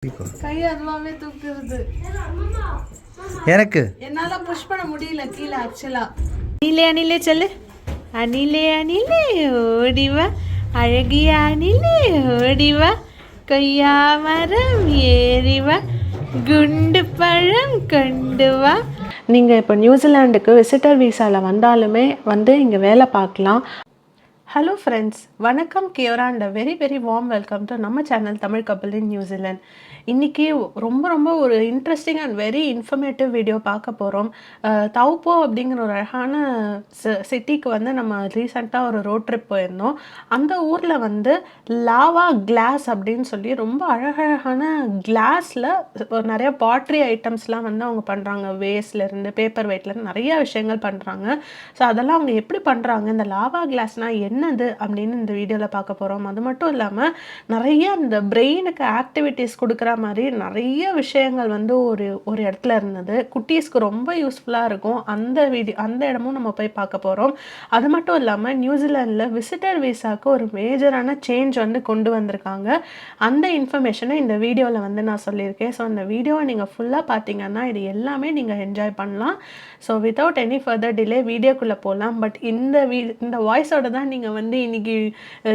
கை அதுவாவே தூக்குறது எனக்கு என்னால புஷ் பண்ண முடியல கீழே ஆக்சுவலா. அணிலே அணிலே சொல்லு. அணிலே அணிலே ஓடிவா, அழகிய அணிலே ஓடிவா, கொய்யா மரம் ஏறிவா, குண்டு பழம் கொண்டு வா. நீங்கள் இப்போ நியூசிலாண்டுக்கு விசிட்டர் விசாவில் வந்தாலுமே இங்கே வேலை பார்க்கலாம். ஹலோ ஃப்ரெண்ட்ஸ், வணக்கம் kia ora and very very warm welcome to நம்ம channel Tamil Kappal in New Zealand. இன்றைக்கி ரொம்ப ஒரு interesting and very informative video பார்க்க போகிறோம். தௌப்போ அப்படிங்கிற ஒரு அழகான சிட்டிக்கு நம்ம ரீசெண்டாக ஒரு ரோட் ட்ரிப் போயிருந்தோம். அந்த ஊரில் லாவா கிளாஸ் அப்படின்னு சொல்லி ரொம்ப அழகழகான கிளாஸில் நிறைய பாட்ரி ஐட்டம்ஸ்லாம் அவங்க பண்ணுறாங்க. வேஸ்ட்லேருந்து பேப்பர் வெயிட்லேருந்து நிறைய விஷயங்கள் பண்ணுறாங்க. ஸோ அதெல்லாம் அவங்க எப்படி பண்ணுறாங்க, இந்த லாவா கிளாஸ்னால் என்னது அப்படின்னு இந்த வீடியோவில் பார்க்க போகிறோம். அது மட்டும் இல்லாமல் நிறைய இந்த பிரெயினுக்கு ஆக்டிவிட்டீஸ் கொடுக்குற மாதிரி நிறைய விஷயங்கள் ஒரு இடத்துல இருந்தது. குட்டீஸ்க்கு ரொம்ப யூஸ்ஃபுல்லாக இருக்கும். அந்த இடமும் நம்ம போய் பார்க்க போகிறோம். அது மட்டும் இல்லாமல் நியூசிலாண்டில் விசிட்டர் விசாவுக்கு ஒரு மேஜரான சேஞ்ச் கொண்டு வந்திருக்காங்க. அந்த இன்ஃபர்மேஷனை இந்த வீடியோவில் நான் சொல்லியிருக்கேன். ஸோ அந்த வீடியோவை நீங்கள் ஃபுல்லாக பார்த்தீங்கன்னா இது எல்லாமே நீங்கள் என்ஜாய் பண்ணலாம். So without any further delay வீடியோக்குள்ளே போகலாம். பட் இந்த வாய்ஸோட தான் நீங்கள் இன்றைக்கி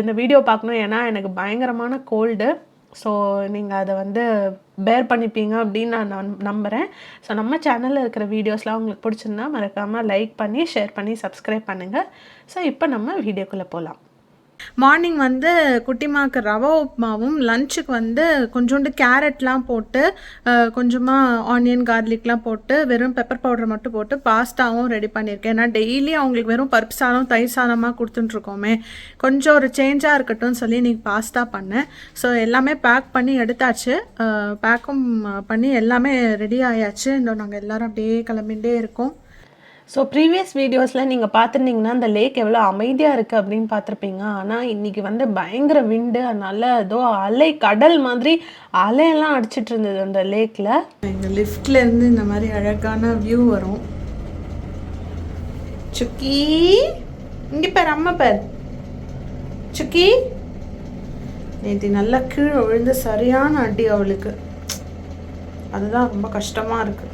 இந்த வீடியோ பார்க்கணும். ஏன்னா எனக்கு பயங்கரமான கோல்டு. ஸோ நீங்கள் அதை பேர் பண்ணிப்பீங்க அப்படின்னு நான் நம்புகிறேன். ஸோ நம்ம சேனலில் இருக்கிற வீடியோஸ்லாம் உங்களுக்கு பிடிச்சிருந்தா மறக்காமல் லைக் பண்ணி ஷேர் பண்ணி சப்ஸ்கிரைப் பண்ணுங்கள். ஸோ இப்போ நம்ம வீடியோக்குள்ளே போகலாம். மார்னிங் குட்டிமாக்கு ரவா உப்புமாவும், லஞ்சுக்கு கொஞ்சோண்டு கேரட்லாம் போட்டு கொஞ்சமாக ஆனியன் கார்லிக்லாம் போட்டு வெறும் பெப்பர் பவுடர் மட்டும் போட்டு பாஸ்தாவும் ரெடி பண்ணியிருக்கேன். ஏன்னா டெய்லி அவங்களுக்கு வெறும் பருப்பு சாதம் தயிர் சாதமாக கொடுத்துட்டுருக்கோமே, கொஞ்சம் ஒரு சேஞ்சாக இருக்கட்டும்னு சொல்லி இன்றைக்கி பாஸ்தா பண்ணேன். ஸோ எல்லாமே பேக் பண்ணி எடுத்தாச்சு. பேக்கும் பண்ணி எல்லாமே ரெடி ஆயாச்சு. இன்னும் நாங்கள் எல்லோரும் அப்படியே கிளம்பிகிட்டே இருக்கோம். ஸோ ப்ரீவியஸ் வீடியோஸில் நீங்கள் பார்த்துருந்தீங்கன்னா அந்த லேக் எவ்வளோ அமைதியாக இருக்குது அப்படின்னு பார்த்துருப்பீங்க. ஆனால் இன்றைக்கி பயங்கர விண்டு, அதனால் ஏதோ அலை கடல் மாதிரி அலையெல்லாம் அடிச்சிட்டு இருந்தது அந்த லேக்கில். எங்கள் லிஃப்ட்லேருந்து இந்த மாதிரி அழகான வியூ வரும். சுக்கி இங்கே பேர் அம்மா பேர் சுக்கி. நேற்று நல்லா கீழே விழுந்து சரியான அடி அவளுக்கு. அதுதான் ரொம்ப கஷ்டமாக இருக்குது.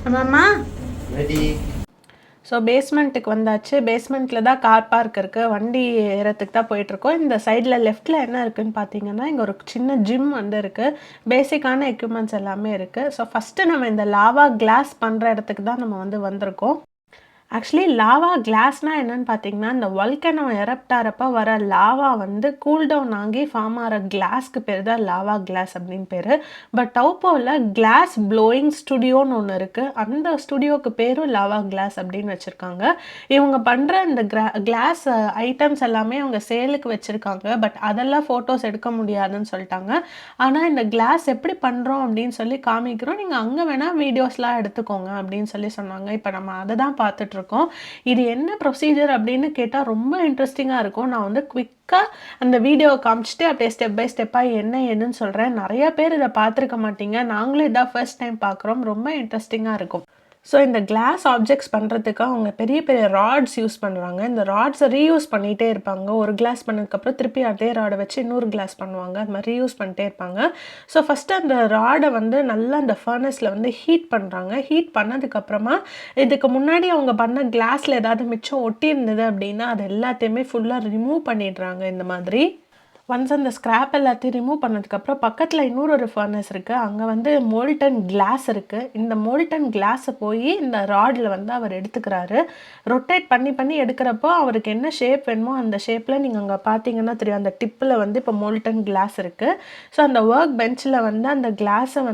ஆமாம்மா ரெடி. ஸோ பேஸ்மெண்ட்டுக்கு வந்தாச்சு. பேஸ்மெண்ட்டில் தான் கார் பார்க் இருக்குது. வண்டி ஏறத்துக்கு தான் போயிட்டுருக்கோம். இந்த சைடில் லெஃப்ட்டில் என்ன இருக்குதுன்னு பார்த்தீங்கன்னா இங்கே ஒரு சின்ன ஜிம் இருக்குது. பேசிக்கான எக்யூப்மெண்ட்ஸ் எல்லாமே இருக்குது. ஸோ ஃபஸ்ட்டு நம்ம இந்த லாவா கிளாஸ் பண்ணுற இடத்துக்கு தான் நம்ம வந்திருக்கோம். ஆக்சுவலி லாவா கிளாஸ்னால் என்னென்னு பார்த்தீங்கன்னா இந்த வல்கனோ எரப்டாரப்போ வர லாவா கூல் டவுன் ஆகி ஃபார்ம் ஆகிற கிளாஸ்க்கு பேர் தான் லாவா கிளாஸ் அப்படின்னு பேர். பட் டௌப்போவில் கிளாஸ் ப்ளோயிங் ஸ்டுடியோன்னு ஒன்று இருக்குது. அந்த ஸ்டுடியோவுக்கு பேரும் லாவா கிளாஸ் அப்படின்னு வச்சுருக்காங்க. இவங்க பண்ணுற இந்த கிளாஸ் ஐட்டம்ஸ் எல்லாமே அவங்க சேலுக்கு வச்சுருக்காங்க. பட் அதெல்லாம் ஃபோட்டோஸ் எடுக்க முடியாதுன்னு சொல்லிட்டாங்க. ஆனால் இந்த கிளாஸ் எப்படி பண்ணுறோம் அப்படின்னு சொல்லி காமிக்கிறோம், நீங்கள் அங்கே வேணால் வீடியோஸ்லாம் எடுத்துக்கோங்க அப்படின்னு சொல்லி சொன்னாங்க. இப்போ நம்ம அதை தான் பார்த்துட்ருக்கோம். இது என்ன ப்ரொசீஜர் அப்படின்னு கேட்டால் ரொம்ப இன்ட்ரெஸ்டிங்காக இருக்கும். நான் குவிக்காக அந்த வீடியோவை காமிச்சிட்டு அப்படியே ஸ்டெப் பை ஸ்டெப்பாக என்னன்னு சொல்கிறேன். நிறைய பேர் இதை பார்த்துருக்க மாட்டீங்க. நாங்களும் இதான் ஃபர்ஸ்ட் டைம் பார்க்குறோம். ரொம்ப இன்ட்ரெஸ்டிங்காக இருக்கும். ஸோ இந்த கிளாஸ் ஆப்ஜெக்ட்ஸ் பண்ணுறதுக்கு அவங்க பெரிய பெரிய ராட்ஸ் யூஸ் பண்ணுறாங்க. இந்த ராட்ஸை ரீயூஸ் பண்ணிகிட்டே இருப்பாங்க. ஒரு கிளாஸ் பண்ணதுக்கப்புறம் திருப்பி அதே ராடை வச்சு இன்னொரு கிளாஸ் பண்ணுவாங்க. அது மாதிரி ரீயூஸ் பண்ணிட்டே இருப்பாங்க. ஸோ ஃபஸ்ட்டு அந்த ராடை நல்லா அந்த ஃபர்னஸில் ஹீட் பண்ணுறாங்க. ஹீட் பண்ணதுக்கப்புறமா இதுக்கு முன்னாடி அவங்க பண்ண கிளாஸில் ஏதாவது மிச்சம் ஒட்டி இருந்தது அப்படின்னா அது எல்லாத்தையுமே ஃபுல்லாக ரிமூவ் பண்ணிடுறாங்க. இந்த மாதிரி ஒன்ஸ் அந்த ஸ்க்ராப் எல்லாத்தையும் ரிமூவ் பண்ணதுக்கப்புறம் பக்கத்தில் இன்னொரு ஃபர்னஸ் இருக்குது. அங்கே மோல்டன் கிளாஸ் இருக்குது. இந்த மோல்டன் கிளாஸை போய் இந்த ராடில் அவர் எடுத்துக்கிறாரு. ரொட்டேட் பண்ணி எடுக்கிறப்போ அவருக்கு என்ன ஷேப் வேணுமோ அந்த ஷேப்பில் நீங்கள் அங்கே பார்த்தீங்கன்னா தெரியும். அந்த டிப்பில் இப்போ மோல்டன் கிளாஸ் இருக்குது. ஸோ அந்த ஒர்க் பெஞ்சில் அந்த கிளாஸை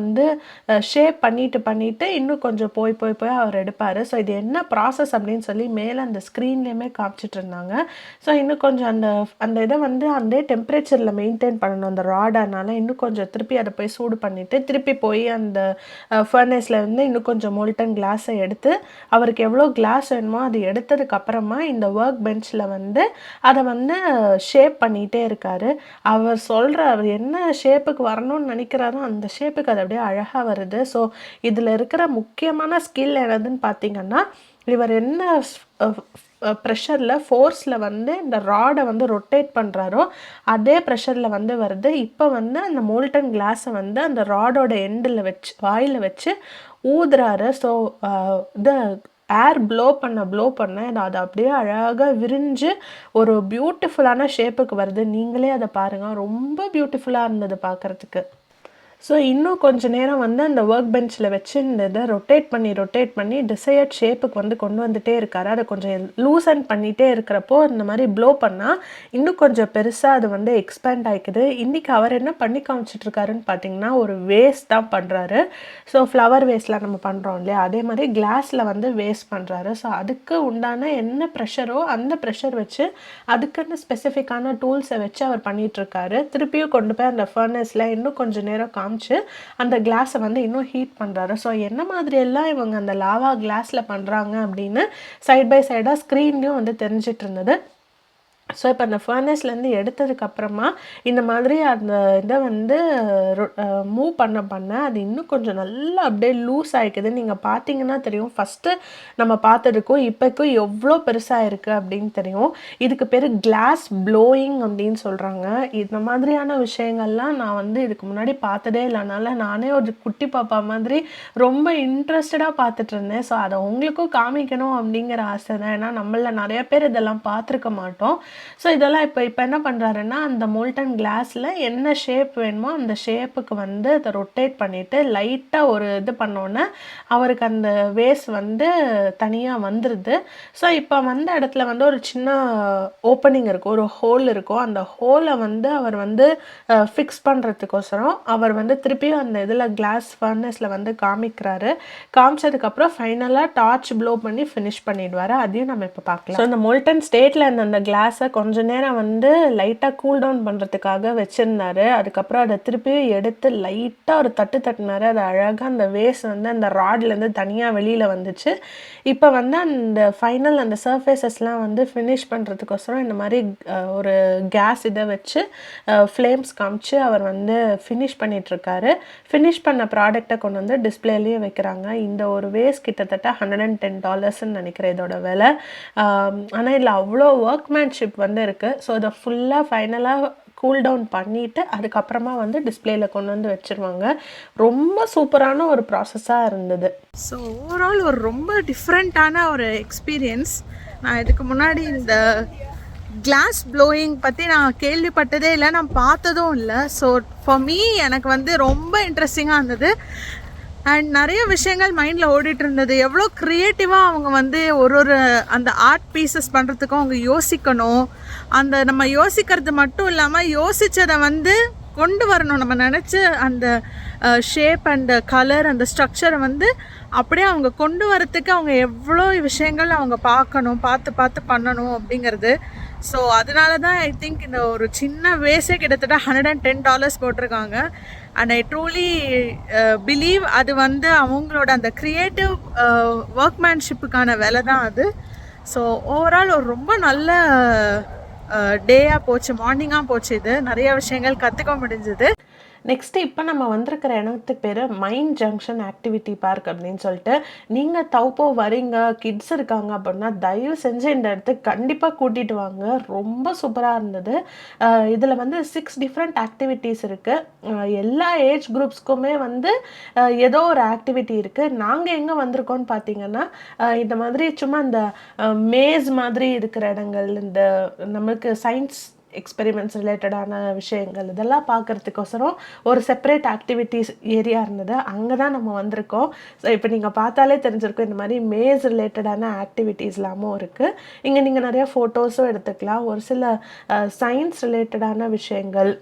ஷேப் பண்ணிவிட்டு இன்னும் கொஞ்சம் போய் அவர் எடுப்பார். ஸோ இது என்ன ப்ராசஸ் அப்படின்னு சொல்லி மேலே அந்த ஸ்க்ரீன்லேயுமே காமிச்சிட்டு இருந்தாங்க. ஸோ இன்னும் கொஞ்சம் அந்த இதை அந்த டெம்பரேச்சரில் மெயின்டைன் பண்ணணும் அந்த ராடானால. இன்னும் கொஞ்சம் திருப்பி அதை போய் சூடு பண்ணிவிட்டு திருப்பி போய் அந்த ஃபர்னஸில் இன்னும் கொஞ்சம் மோல்டன் கிளாஸை எடுத்து அவருக்கு எவ்வளோ கிளாஸ் வேணுமோ அது எடுத்ததுக்கு அப்புறமா இந்த ஒர்க் பெஞ்சில் அதை ஷேப் பண்ணிகிட்டே இருக்காரு. அவர் என்ன ஷேப்புக்கு வரணும்னு நினைக்கிறாரோ அந்த ஷேப்புக்கு அது அப்படியே அழகாக வருது. ஸோ இதில் இருக்கிற முக்கியமான ஸ்கில் என்னதுன்னு பார்த்தீங்கன்னா இவர் என்ன ப்ரெஷரில் ஃபோர்ஸில் வந்து இந்த ராடை வந்து ரொட்டேட் பண்ணுறாரோ அதே ப்ரெஷரில் வந்து வருது. இப்போ வந்து அந்த மோல்டன் கிளாஸை வந்து அந்த ராடோட எண்டில் வச்சு வாயில் வச்சு ஊதுறாரு. ஸோ இது ஏர் ப்ளோ பண்ண அது அப்படியே அழகாக விரிஞ்சு ஒரு பியூட்டிஃபுல்லான ஷேப்புக்கு வருது. நீங்களே அதை பாருங்கள், ரொம்ப பியூட்டிஃபுல்லாக இருந்தது பார்க்குறதுக்கு. ஸோ இன்னும் கொஞ்சம் நேரம் வந்து அந்த ஒர்க் பெஞ்சில் வச்சு இந்த இதை ரொட்டேட் பண்ணி டிசையர்ட் ஷேப்புக்கு வந்து கொண்டு வந்துகிட்டே இருக்காரு. அதை கொஞ்சம் லூசன் பண்ணிகிட்டே இருக்கிறப்போ இந்த மாதிரி ப்ளோ பண்ணால் இன்னும் கொஞ்சம் பெருசாக அது வந்து எக்ஸ்பேண்ட் ஆகிக்குது. இன்றைக்கி அவர் என்ன பண்ணி காமிச்சிட்ருக்காருன்னு பார்த்தீங்கன்னா ஒரு வேஸ்ட் தான் பண்ணுறாரு. ஸோ ஃப்ளவர் வேஸ்ட்லாம் நம்ம பண்ணுறோம் இல்லையா, அதே மாதிரி கிளாஸில் வந்து வேஸ்ட் பண்ணுறாரு. ஸோ அதுக்கு உண்டான என்ன ப்ரெஷரோ அந்த ப்ரெஷர் வச்சு அதுக்குன்னு ஸ்பெசிஃபிக்கான டூல்ஸை வச்சு அவர் பண்ணிகிட்ருக்காரு. திருப்பியும் கொண்டு போய் அந்த ஃபர்னஸில் இன்னும் கொஞ்சம் நேரம் அந்த கிளாஸை வந்து இன்னும் ஹீட் பண்ணுறாரு. ஸோ என்ன மாதிரியெல்லாம் இவங்க அந்த லாவா கிளாஸில் பண்ணுறாங்க அப்படின்னு சைட் பை சைடாக ஸ்க்ரீன்லேயும் வந்து தெரிஞ்சிட்டு இருந்தது. ஸோ இப்போ அந்த ஃபர்னஸ்லேருந்து எடுத்ததுக்கப்புறமா இந்த மாதிரி அந்த இதை வந்து மூவ் பண்ண அது இன்னும் கொஞ்சம் நல்லா அப்படியே லூஸ் ஆகிக்குது. நீங்கள் பார்த்தீங்கன்னா தெரியும், ஃபஸ்ட்டு நம்ம பார்த்ததுக்கும் இப்போக்கும் எவ்வளோ பெருசாக இருக்குது அப்படின்னு தெரியும். இதுக்கு பேர் கிளாஸ் ப்ளோயிங் அப்படின்னு சொல்கிறாங்க. இந்த மாதிரியான விஷயங்கள்லாம் நான் வந்து இதுக்கு முன்னாடி பார்த்ததே இல்லை. அதனால் நானே ஒரு குட்டி பாப்பா மாதிரி ரொம்ப இன்ட்ரெஸ்டடாக பார்த்துட்டு இருந்தேன். ஸோ அதை உங்களுக்கும் காமிக்கணும் அப்படிங்கிற ஆசை தான். ஏன்னா நம்மள நிறைய பேர் இதெல்லாம் பார்த்துருக்க மாட்டோம். ஸோ இதெல்லாம் இப்போ என்ன பண்ணுறாருன்னா அந்த மோல்டன் கிளாஸில் என்ன ஷேப் வேணுமோ அந்த ஷேப்புக்கு வந்து அதை ரொட்டேட் பண்ணிவிட்டு லைட்டாக ஒரு இது பண்ணோன்னே அவருக்கு அந்த வேஸ் வந்து தனியாக வந்துடுது. ஸோ இப்போ வந்த இடத்துல வந்து ஒரு சின்ன ஓப்பனிங் இருக்கும், ஒரு ஹோல் இருக்கும். அந்த ஹோலை வந்து அவர் வந்து ஃபிக்ஸ் பண்ணுறதுக்கோசரம் அவர் வந்து திருப்பியும் அந்த இதில் கிளாஸ் ஃபர்னஸில் வந்து காமிச்சதுக்கப்புறம் ஃபைனலாக டார்ச் ப்ளோ பண்ணி ஃபினிஷ் பண்ணிடுவார். அதையும் நம்ம இப்போ பார்க்கலாம். ஸோ இந்த மோல்டன் ஸ்டேட்டில் அந்த கிளாஸை கொஞ்ச நேரம் வந்து லைட்டாக கூல் டவுன் பண்ணுறதுக்காக வச்சுருந்தாரு. அதுக்கப்புறம் அதை திருப்பி எடுத்து லைட்டாக ஒரு தட்டுனாரு. அது அழகாக அந்த வேஸ் வந்து அந்த ராட்லேருந்து தனியாக வெளியில் வந்துச்சு. இப்போ வந்து அந்த ஃபைனல் அந்த சர்ஃபேஸஸ்லாம் வந்து ஃபினிஷ் பண்ணுறதுக்கோசரம் இந்த மாதிரி ஒரு கேஸ் இதை வச்சு ஃப்ளேம்ஸ் காமிச்சு அவர் வந்து ஃபினிஷ் பண்ணிகிட்ருக்காரு. ஃபினிஷ் பண்ண ப்ராடக்டை கொண்டு வந்து டிஸ்பிளேலேயே வைக்கிறாங்க. இந்த ஒரு வேஸ் கிட்டத்தட்ட $110 நினைக்கிறேன் இதோட விலை. ஆனால் இதில் அவ்வளோ ஒர்க்மேன்ஷிப் வந்து இருக்குது. ஸோ இதை ஃபுல்லாக ஃபைனலாக கூல் டவுன் பண்ணிவிட்டு அதுக்கப்புறமா வந்து டிஸ்பிளேயில் கொண்டு வந்து வச்சுருவாங்க. ரொம்ப சூப்பரான ஒரு ப்ராசஸாக இருந்தது. ஸோ ஓவரால் ஒரு ரொம்ப டிஃப்ரெண்ட்டான ஒரு எக்ஸ்பீரியன்ஸ். நான் இதுக்கு முன்னாடி இந்த கிளாஸ் ப்ளோயிங் பற்றி நான் கேள்விப்பட்டதே இல்லை, நான் பார்த்ததும் இல்லை. ஸோ ஃபார் மீ எனக்கு வந்து ரொம்ப இன்ட்ரெஸ்டிங்காக இருந்தது. அண்ட் நிறைய விஷயங்கள் மைண்டில் ஓடிட்டு இருந்தது. எவ்வளோ க்ரியேட்டிவாக அவங்க வந்து ஒரு அந்த ஆர்ட் பீசஸ் பண்ணுறதுக்கும் அவங்க யோசிக்கணும். அந்த நம்ம யோசிக்கிறது மட்டும் இல்லாமல் யோசித்ததை வந்து கொண்டு வரணும். நம்ம நினச்ச அந்த ஷேப் அண்ட் கலர் அந்த ஸ்ட்ரக்சரை வந்து அப்படியே அவங்க கொண்டு வரத்துக்கு அவங்க எவ்வளோ விஷயங்கள் அவங்க பார்த்து பண்ணணும் அப்படிங்கிறது. ஸோ அதனால தான் ஐ திங்க் இந்த ஒரு சின்ன வேஸே கிட்டத்தட்ட $110 போட்டிருக்காங்க. அண்ட் ஐ ட்ரூலி பிலீவ் அது வந்து அவங்களோட அந்த க்ரியேட்டிவ் ஒர்க்மேன்ஷிப்புக்கான வேலை தான் அது. ஸோ ஓவரால் ஒரு ரொம்ப நல்ல டேயாக போச்சு, மார்னிங்காக போச்சு. இது நிறைய விஷயங்கள் கற்றுக்க முடிஞ்சுது. நெக்ஸ்ட்டு இப்போ நம்ம வந்திருக்கிற இடத்துக்கு பேர் மைண்ட் ஜங்ஷன் ஆக்டிவிட்டி பார்க் அப்படின்னு சொல்லிட்டு, நீங்கள் தௌப்போ வரீங்க, கிட்ஸ் இருக்காங்க அப்படின்னா தயவு செஞ்சு இந்த இடத்துக்கு கண்டிப்பாக கூட்டிகிட்டு வாங்க. ரொம்ப சூப்பராக இருந்தது. இதில் வந்து 6 டிஃப்ரெண்ட் ஆக்டிவிட்டீஸ் இருக்குது. எல்லா ஏஜ் குரூப்ஸ்க்குமே வந்து ஏதோ ஒரு ஆக்டிவிட்டி இருக்குது. நாங்கள் எங்கே வந்திருக்கோன்னு பார்த்தீங்கன்னா இந்த மாதிரி சும்மா இந்த மேஸ் மாதிரி இருக்கிற இடங்கள், இந்த நம்மளுக்கு சயின்ஸ் எக்ஸ்பெரிமெண்ட்ஸ் ரிலேட்டடான விஷயங்கள் இதெல்லாம் பார்க்குறதுக்கோசரம் ஒரு செப்பரேட் ஆக்டிவிட்டீஸ் ஏரியா இருந்தது. அங்கே தான் நம்ம வந்திருக்கோம். ஸோ இப்போ நீங்கள் பார்த்தாலே தெரிஞ்சிருக்கும் இந்த மாதிரி மேஸ் ரிலேட்டடான ஆக்டிவிட்டீஸ்லாமும் இருக்குது. இங்கே நீங்கள் நிறையா ஃபோட்டோஸும் எடுத்துக்கலாம். ஒரு சில சயின்ஸ் ரிலேட்டடான விஷயங்கள்,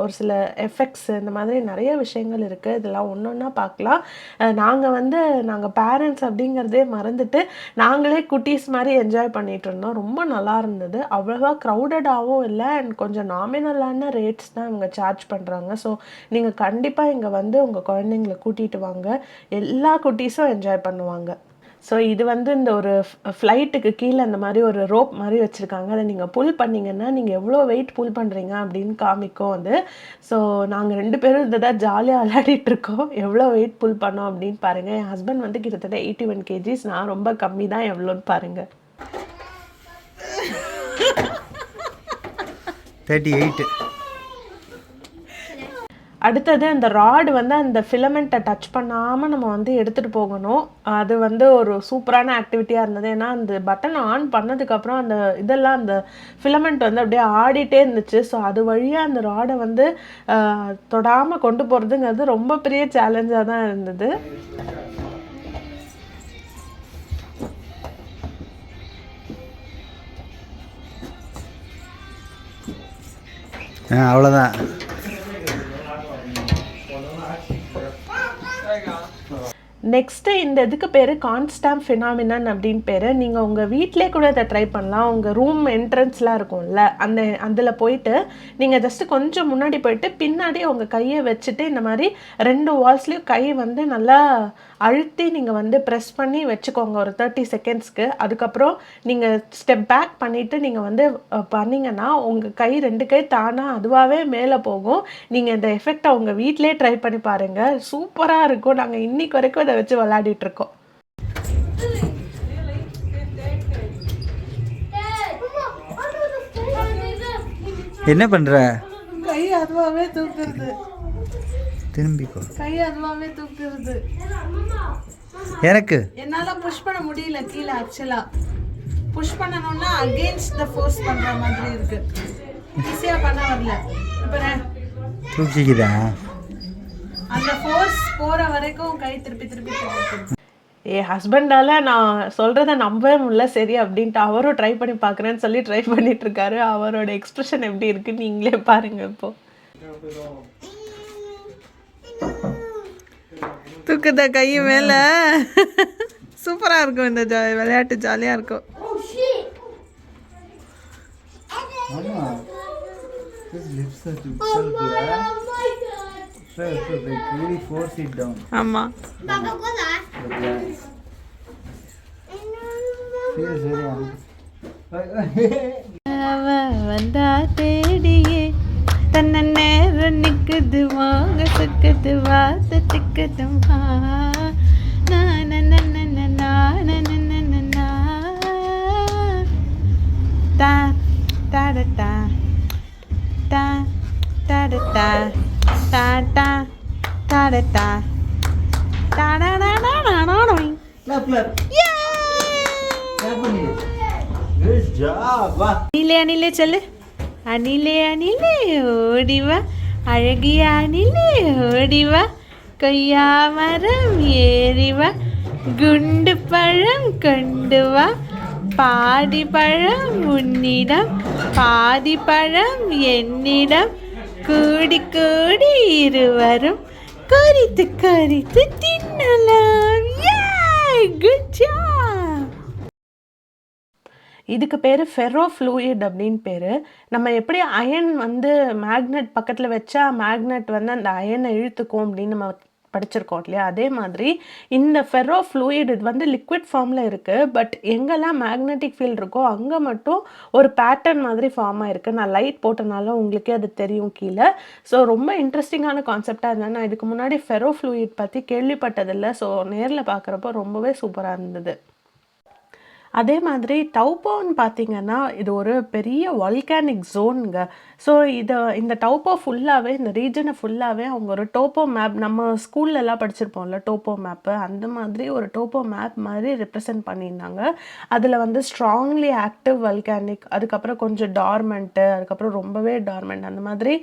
ஒரு சில எஃபெக்ட்ஸ், இந்த மாதிரி நிறைய விஷயங்கள் இருக்குது. இதெல்லாம் ஒன்று ஒன்றா பார்க்கலாம். நாங்கள் பேரண்ட்ஸ் அப்படிங்கிறதே மறந்துட்டு நாங்களே குட்டீஸ் மாதிரி என்ஜாய் பண்ணிகிட்டு இருந்தோம். ரொம்ப நல்லா இருந்தது. அவ்வளோவா க்ரௌடடாகவும் இல்லை அண்ட் கொஞ்சம் நாமினலான ரேட்ஸ் தான் இவங்க சார்ஜ் பண்ணுறாங்க. ஸோ நீங்கள் கண்டிப்பாக இங்கே வந்து உங்கள் குழந்தைங்களை கூட்டிகிட்டு வாங்க. எல்லா குட்டீஸும் என்ஜாய் பண்ணுவாங்க. ஸோ இது வந்து இந்த ஒரு ஃப்ளைட்டுக்கு கீழே அந்த மாதிரி ஒரு ரோப் மாதிரி வச்சுருக்காங்க. அதை நீங்கள் புல் பண்ணிங்கன்னா நீங்கள் எவ்வளோ வெயிட் புல் பண்ணுறீங்க அப்படின்னு காமிக்கும் அது. ஸோ நாங்கள் 2 பேரும் இதை தான் ஜாலியாக விளையாடிட்டு இருக்கோம். எவ்வளோ வெயிட் புல் பண்ணோம் அப்படின்னு பாருங்கள். என் ஹஸ்பண்ட் வந்து கிட்டத்தட்ட 81 kgs, நான் ரொம்ப கம்மி தான். எவ்வளோன்னு பாருங்கள். 38. அடுத்தது அந்த ராடு வந்து அந்த ஃபிலமெண்ட்டை டச் பண்ணாமல் நம்ம வந்து எடுத்துகிட்டு போகணும். அது வந்து ஒரு சூப்பரான ஆக்டிவிட்டியாக இருந்தது. ஏன்னா அந்த பட்டன் ஆன் பண்ணதுக்கப்புறம் அந்த இதெல்லாம் அந்த ஃபிலமெண்ட் வந்து அப்படியே ஆடிட்டே இருந்துச்சு. ஸோ அது வழியாக அந்த ராடை வந்து தொடாமல் கொண்டு போகிறதுங்கிறது ரொம்ப பெரிய சேலஞ்சாக தான் இருந்தது. அவ்வளோதான். நெக்ஸ்ட்டு இந்த இதுக்கு பேர் கான்ஸ்டாம் ஃபினாமினன் அப்படின்னு பேர். நீங்கள் உங்கள் வீட்டிலே கூட இதை ட்ரை பண்ணலாம். உங்கள் ரூம் என்ட்ரன்ஸ்லாம் இருக்கும்ல, அதில் போயிட்டு நீங்கள் ஜஸ்ட்டு கொஞ்சம் முன்னாடி போயிட்டு பின்னாடி உங்கள் கையை வச்சுட்டு இந்த மாதிரி 2 வால்ஸ்லேயும் கை வந்து நல்லா அழுத்தி நீங்கள் வந்து ப்ரெஸ் பண்ணி வச்சுக்கோங்க ஒரு 30 செகண்ட்ஸ்க்கு. அதுக்கப்புறம் நீங்கள் ஸ்டெப் பேக் பண்ணிவிட்டு நீங்கள் வந்து பண்ணிங்கன்னா உங்கள் கை 2 கை தானாக அதுவாகவே மேலே போகும். நீங்கள் இந்த எஃபெக்டை உங்கள் வீட்டிலே ட்ரை பண்ணி பாருங்கள். சூப்பராக இருக்கும். நாங்கள் இன்னைக்கு வரைக்கும் இதை வச்சு விளையாடிட்டுருக்கோம். என்ன பண்ணுற? கை அதுவாகவே தூக்குறது. திரும்பிக்கோ. கை அதுவாகவே தூக்குறது. எனக்கு என்னால புஷ் பண்ண முடியல கீழே. ஆக்சுவலா புஷ் பண்ணணும்னா அகைன்ஸ்ட் த ஃபோர்ஸ் பண்ற மாதிரி இருக்கு. ஈஸியா பண்ண வரல. அப்புறம் தூக்கிக்குதா? அந்த ஃபோர்ஸ் போற வரைக்கும் கை திருப்பி திருப்பி தூக்குது. என் ஹஸ்பண்டால் நான் சொல்கிறத நம்பவே முடியல. சரி அப்படின்ட்டு அவரும் ட்ரை பண்ணி பார்க்குறேன்னு சொல்லி ட்ரை பண்ணிகிட்ருக்காரு. அவரோட எக்ஸ்ப்ரெஷன் எப்படி இருக்குன்னு நீங்களே பாருங்கள். இப்போது தூக்குத கை மேலே. சூப்பராக இருக்கும் இந்த விளையாட்டு. ஜாலியாக இருக்கும். ஆமா வந்தா தேடியே தன்ன நேரம் நிக்குது வாங்க சுக்குது வாத்த திக்குதுமா தா தடட்டா தா தடட்டா ta ta ta da ta ta da da da da da da. Yay! Good job. அணிலே அணிலே சொல்லு. அணிலே அணிலே ஓடிவா அழகிய அணிலே ஓடிவா கொய்யா மரம் ஏறிவா குண்டு பழம் கொண்டு வா பாதி பழம் உன்னிடம் பாதி பழம் என்னிடம் கூடி கூடி இருவரும் கரித்து கரித்து தின்னலாம். Good job. இதுக்கு பேர் ஃபெரோ ஃப்ளூயிட் அப்படின்னு பேர். நம்ம எப்படி அயன் வந்து மேக்னெட் பக்கத்தில் வச்சா மேக்னெட் வந்து அந்த அயனை இழுத்துக்கும் அப்படின்னு நம்ம படிச்சிருக்கோம் இல்லையா, அதே மாதிரி இந்த ஃபெரோ ஃப்ளூயிட் இது வந்து லிக்விட் ஃபார்மில் இருக்குது. பட் எங்கெல்லாம் மேக்னெட்டிக் ஃபீல்ட் இருக்கோ அங்கே மட்டும் ஒரு பேட்டர்ன் மாதிரி ஃபார்ம் ஆகிருக்கு. நான் லைட் போட்டனால உங்களுக்கே அது தெரியும் கீழே. ஸோ ரொம்ப இன்ட்ரெஸ்டிங்கான கான்செப்டாக இருந்தது. நான் இதுக்கு முன்னாடி ஃபெரோ ஃப்ளூயிட் பற்றி கேள்விப்பட்டதில்லை. ஸோ நேரில் பார்க்குறப்போ ரொம்பவே சூப்பராக இருந்தது. அதே மாதிரி டவுப்போன்னு பார்த்தீங்கன்னா இது ஒரு பெரிய வால்கானிக் ஜோனுங்க. ஸோ இந்த டவுப்போ ஃபுல்லாகவே இந்த ரீஜனை ஃபுல்லாகவே அவங்க ஒரு டோப்போ மேப், நம்ம ஸ்கூல்லலாம் படிச்சிருப்போம்ல டோப்போ மேப்பு, அந்த மாதிரி ஒரு டோப்போ மேப் மாதிரி ரெப்ரசன்ட் பண்ணியிருந்தாங்க. அதில் வந்து ஸ்ட்ராங்லி ஆக்டிவ் வால்கானிக், அதுக்கப்புறம் கொஞ்சம் டார்மெண்ட்டு, அதுக்கப்புறம் ரொம்பவே டார்மெண்ட், அந்த மாதிரி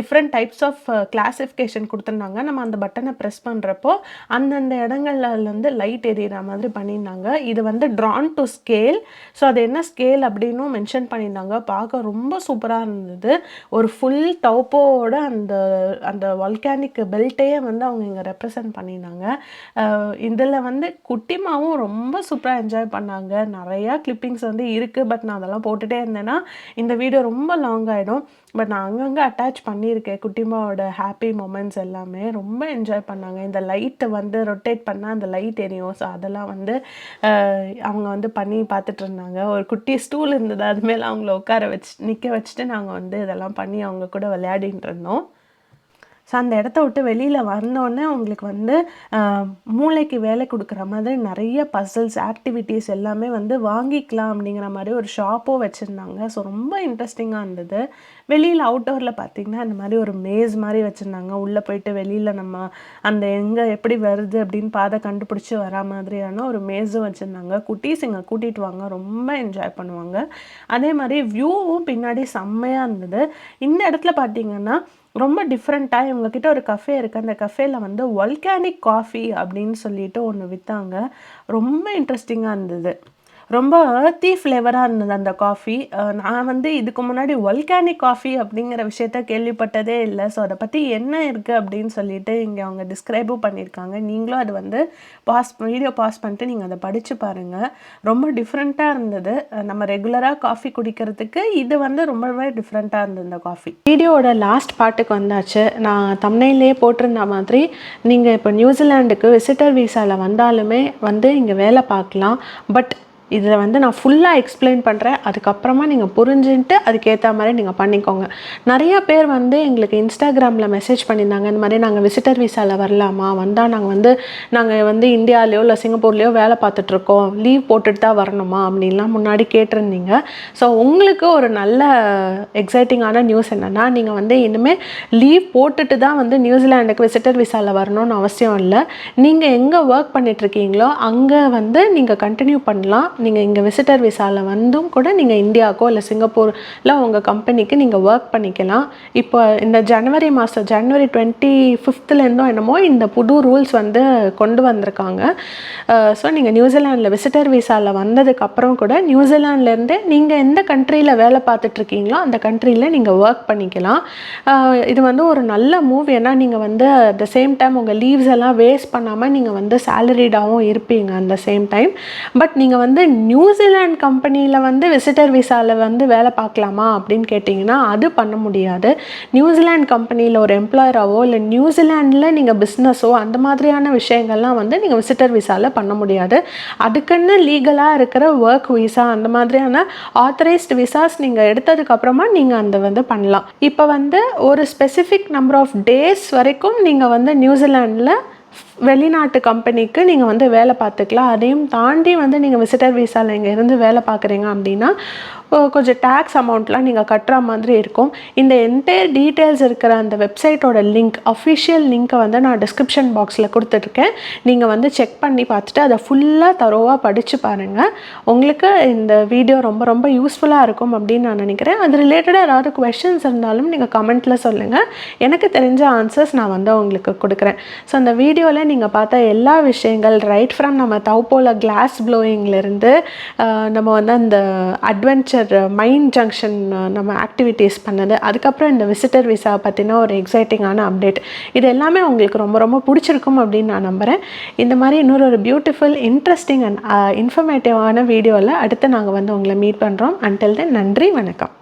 டிஃப்ரெண்ட் டைப்ஸ் ஆஃப் கிளாஸிஃபிகேஷன் கொடுத்துருந்தாங்க. நம்ம அந்த பட்டனை ப்ரெஸ் பண்ணுறப்போ அந்தந்த இடங்கள்லேருந்து லைட் எரியிற மாதிரி பண்ணியிருந்தாங்க. இது வந்து ட்ரான் டு ஸ்கேல். ஸோ அது என்ன ஸ்கேல் அப்படின்னும் மென்ஷன் பண்ணியிருந்தாங்க. பார்க்க ரொம்ப சூப்பராக இருந்தது. ஒரு ஃபுல் டவுப்போட அந்த அந்த வால்கானிக் பெல்ட்டையே வந்து அவங்க இங்கே ரெப்ரசன்ட் பண்ணியிருந்தாங்க. இதில் வந்து குட்டிமாவும் ரொம்ப சூப்பராக என்ஜாய் பண்ணாங்க. நிறையா கிளிப்பிங்ஸ் வந்து இருக்குது. பட் நான் அதெல்லாம் போட்டுகிட்டே இருந்தேன்னா இந்த வீடியோ ரொம்ப லாங் ஆகிடும். பட் நான் அங்கங்கே அட்டாச் பண்ணியிருக்கேன் குட்டிமாவோட ஹாப்பி மொமெண்ட்ஸ் எல்லாமே. ரொம்ப என்ஜாய் பண்ணாங்க. இந்த லைட்டை வந்து ரொட்டேட் பண்ணால் அந்த லைட் எரியும். ஸோ அதெல்லாம் வந்து அவங்க வந்து பண்ணி பார்த்துட்டு இருந்தாங்க. ஒரு குட்டி ஸ்டூல் இருந்தது, அது மேலே அவங்கள நிற்க வச்சுட்டு நாங்கள் வந்து இதெல்லாம் பண்ணி அவங்க கூட விளையாடிட்டு இருந்தோம். ஸோ அந்த இடத்த விட்டு வெளியில் வந்தோடனே உங்களுக்கு வந்து மூளைக்கு வேலை கொடுக்குற மாதிரி நிறைய பசில்ஸ் ஆக்டிவிட்டீஸ் எல்லாமே வந்து வாங்கிக்கலாம் அப்படிங்கிற மாதிரி ஒரு ஷாப்பும் வச்சுருந்தாங்க. ஸோ ரொம்ப இன்ட்ரெஸ்டிங்காக இருந்தது. வெளியில் அவுட்டோரில் பார்த்திங்கன்னா இந்த மாதிரி ஒரு மேஸ் மாதிரி வச்சுருந்தாங்க. உள்ளே போயிட்டு வெளியில் நம்ம அந்த எங்கே எப்படி வருது அப்படின்னு பாதை கண்டுபிடிச்சி வரா மாதிரியான ஒரு மேஸும் வச்சுருந்தாங்க. குட்டீஸ் இங்கே கூட்டிகிட்டு வாங்க, ரொம்ப என்ஜாய் பண்ணுவாங்க. அதே மாதிரி வியூவும் பின்னாடி செம்மையாக இருந்தது. இந்த இடத்துல பார்த்திங்கன்னா ரொம்ப டிஃப்ரெண்ட்டாக இவங்கக்கிட்ட ஒரு கஃபே இருக்குது. அந்த கஃபேயில் வந்து வல்கானிக் காஃபி அப்படின்னு சொல்லிட்டு ஒன்று விற்றாங்க. ரொம்ப இன்ட்ரெஸ்டிங்காக இருந்தது. ரொம்ப ஏர்த்தி ஃப்ளேவராக இருந்தது அந்த காஃபி. நான் வந்து இதுக்கு முன்னாடி வல்கானிக் காஃபி அப்படிங்கிற விஷயத்த கேள்விப்பட்டதே இல்லை. ஸோ அதை பற்றி என்ன இருக்குது அப்படின்னு சொல்லிட்டு இங்கே அவங்க டிஸ்கிரைபும் பண்ணியிருக்காங்க. நீங்களும் அது வந்து வீடியோ பாஸ் பண்ணிட்டு நீங்கள் அதை படித்து பாருங்கள். ரொம்ப டிஃப்ரெண்ட்டாக இருந்தது. நம்ம ரெகுலராக காஃபி குடிக்கிறதுக்கு இது வந்து ரொம்பவே டிஃப்ரெண்ட்டாக இருந்தது இந்த காஃபி. வீடியோவோட லாஸ்ட் பார்ட்டுக்கு வந்தாச்சு. நான் தம்ப்நெயிலே போட்டிருந்த மாதிரி நீங்கள் இப்போ நியூசிலாண்டுக்கு விசிட்டர் விசாவில் வந்தாலுமே வந்து இங்கே வேலை பார்க்கலாம். பட் இதில் வந்து நான் ஃபுல்லாக எக்ஸ்பிளைன் பண்ணுறேன். அதுக்கப்புறமா நீங்கள் புரிஞ்சுட்டு அதுக்கேற்ற மாதிரி நீங்கள் பண்ணிக்கோங்க. நிறைய பேர் வந்து எங்களுக்கு இன்ஸ்டாகிராமில் மெசேஜ் பண்ணியிருந்தாங்க, இந்த மாதிரி நாங்கள் விசிட்டர் விசாவில் வரலாமா, வந்தால் நாங்கள் வந்து இந்தியாவிலையோ இல்லை சிங்கப்பூர்லேயோ வேலை பார்த்துட்ருக்கோம், லீவ் போட்டுட்டு தான் வரணுமா அப்படின்லாம் முன்னாடி கேட்டிருந்தீங்க. ஸோ உங்களுக்கு ஒரு நல்ல எக்ஸைட்டிங்கான நியூஸ் என்னென்னா, நீங்கள் வந்து இனிமேல் லீவ் போட்டுட்டு தான் வந்து நியூசிலாண்டுக்கு விசிட்டர் விசாவில் வரணும்னு அவசியம் இல்லை. நீங்கள் எங்கே ஒர்க் பண்ணிகிட்ருக்கீங்களோ அங்கே வந்து நீங்கள் கண்டினியூ பண்ணலாம். நீங்கள் இங்கே விசிட்டர் விசாவில் வந்தும் கூட நீங்கள் இந்தியாவுக்கோ இல்லை சிங்கப்பூரில் உங்கள் கம்பெனிக்கு நீங்கள் ஒர்க் பண்ணிக்கலாம். இப்போ இந்த ஜனவரி 25 என்னமோ இந்த புது ரூல்ஸ் வந்து கொண்டு வந்திருக்காங்க. ஸோ நீங்கள் நியூசிலாண்டில் விசிட்டர் விசாவில் வந்ததுக்கப்புறம் கூட நியூசிலாண்ட்லேருந்தே நீங்கள் எந்த கண்ட்ரியில் வேலை பார்த்துட்ருக்கீங்களோ அந்த கண்ட்ரியில் நீங்கள் ஒர்க் பண்ணிக்கலாம். இது வந்து ஒரு நல்ல மூவ். ஏன்னா நீங்கள் வந்து அட் த சேம் டைம் உங்கள் லீவ்ஸ் எல்லாம் வேஸ்ட் பண்ணாமல் நீங்கள் வந்து சேலரிடாகவும் இருப்பீங்க அந்த சேம் டைம். பட் நீங்கள் வந்து நியூசிலாந்து கம்பெனியில் வந்து விசிட்டர் விசாவில் வந்து வேலை பார்க்கலாமா அப்படின்னு கேட்டிங்கன்னா அது பண்ண முடியாது. நியூசிலாந்து கம்பெனியில் ஒரு எம்ப்ளாயராகவோ இல்லை நியூசிலாண்டில் நீங்கள் பிஸ்னஸோ அந்த மாதிரியான விஷயங்கள்லாம் வந்து நீங்கள் விசிட்டர் விசாவில் பண்ண முடியாது. அதுக்குன்னு லீகலாக இருக்கிற ஒர்க் விசா அந்த மாதிரியான ஆத்தரைஸ்டு விசாஸ் நீங்கள் எடுத்ததுக்கப்புறமா நீங்கள் அந்த வந்து பண்ணலாம். இப்போ வந்து ஒரு ஸ்பெசிஃபிக் நம்பர் ஆஃப் டேஸ் வரைக்கும் நீங்கள் வந்து நியூசிலாண்டில் வெளிநாட்டு கம்பெனிக்கு நீங்கள் வந்து வேலை பார்த்துக்கலாம். அதையும் தாண்டி வந்து நீங்கள் விசிட்டர் விசாவில் இங்கே இருந்து வேலை பார்க்குறீங்க அப்படின்னா கொஞ்சம் டேக்ஸ் அமௌண்ட்லாம் நீங்கள் கட்டுற மாதிரி இருக்கும். இந்த என்டையர் டீட்டெயில்ஸ் இருக்கிற அந்த வெப்சைட்டோட லிங்க், அஃபிஷியல் லிங்க்கை வந்து நான் டிஸ்கிரிப்ஷன் பாக்ஸில் கொடுத்துட்ருக்கேன். நீங்கள் வந்து செக் பண்ணி பார்த்துட்டு அதை ஃபுல்லாக தரோவாக படித்து பாருங்கள். உங்களுக்கு இந்த வீடியோ ரொம்ப ரொம்ப யூஸ்ஃபுல்லாக இருக்கும் அப்படின்னு நான் நினைக்கிறேன். அது ரிலேட்டடாக ஏதாவது குவெஷன்ஸ் இருந்தாலும் நீங்கள் கமெண்ட்டில் சொல்லுங்கள். எனக்கு தெரிஞ்ச ஆன்சர்ஸ் நான் வந்து உங்களுக்கு கொடுக்குறேன். ஸோ அந்த வீடியோவில் நீங்கள் பார்த்த எல்லா விஷயங்கள் ரைட் ஃப்ரம் நம்ம தௌப்போல கிளாஸ் ப்ளோயிங்லேருந்து நம்ம வந்து அந்த அட்வென்ச்சர் மைண்ட் ஜங்ஷன் நம்ம ஆக்டிவிட்டீஸ் பண்ணது, அதுக்கப்புறம் இந்த விசிட்டர் விசா பற்றின ஒரு எக்ஸைட்டிங்கான அப்டேட், இது எல்லாமே உங்களுக்கு ரொம்ப ரொம்ப பிடிச்சிருக்கும் அப்படின்னு நான் நம்புகிறேன். இந்த மாதிரி இன்னொரு பியூட்டிஃபுல் இன்ட்ரெஸ்டிங் அண்ட் இன்ஃபர்மேட்டிவான வீடியோவில் அடுத்து நாங்கள் வந்து உங்களை மீட் பண்ணுறோம். அன்டில் தென் நன்றி, வணக்கம்.